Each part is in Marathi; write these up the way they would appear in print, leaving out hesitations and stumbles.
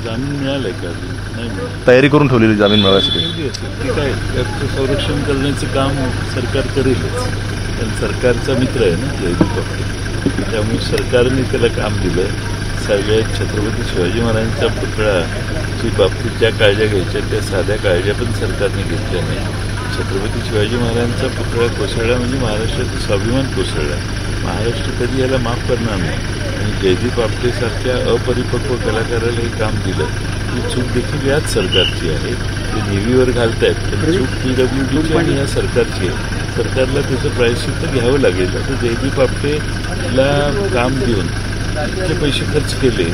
जामीन मिळालाय का नाही मिळालं? तयारी करून ठेवलेली जामीन मिळाल्यासाठी ते काय त्याचं संरक्षण करण्याचं काम सरकार करेलच, कारण सरकारचा मित्र आहे ना जयदीप पाटील, त्यामुळे सरकारने त्याला काम दिलं. सगळ्या छत्रपती शिवाजी महाराजांच्या पुतळ्याची बाबतीत ज्या काळज्या घ्यायच्या त्या साध्या काळज्या पण सरकारने घेतल्या नाही. छत्रपती शिवाजी महाराजांचा पुतळा कोसळला म्हणजे महाराष्ट्राचा स्वाभिमान कोसळला. महाराष्ट्र कधी याला माफ करणार नाही. आणि जयदीप आपटेसारख्या अपरिपक्व कलाकाराला हे काम दिलं, ही चूक देखील याच सरकारची आहे. ते नेव्हीवर घालतायत, पण चूक PWDची आणि या सरकारची आहे. सरकारला त्याचं प्रायश्चित्त घ्यावं लागेल. आता जयदीप आपटेला काम देऊन इतके पैसे खर्च केले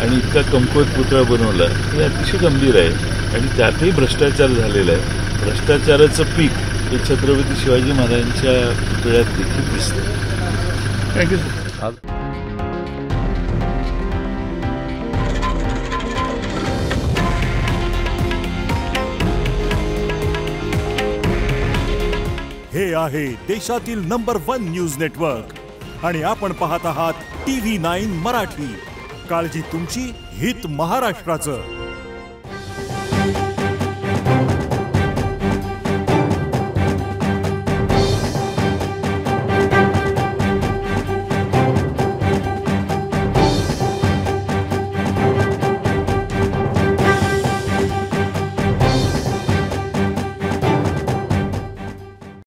आणि इतका कमकुवत पुतळा बनवला, हे अतिशय गंभीर आहे आणि त्यातही भ्रष्टाचार झालेला आहे. भ्रष्टाचाराचं पीक हे छत्रपती शिवाजी महाराजांच्या पुतळ्यात देखील दिसतं. Thank you sir. हे आहे देशातील नंबर 1 न्यूज नेटवर्क आणि आपण पाहत आहात TV9 मराठी. काळजी तुमची, हित महाराष्ट्राचं.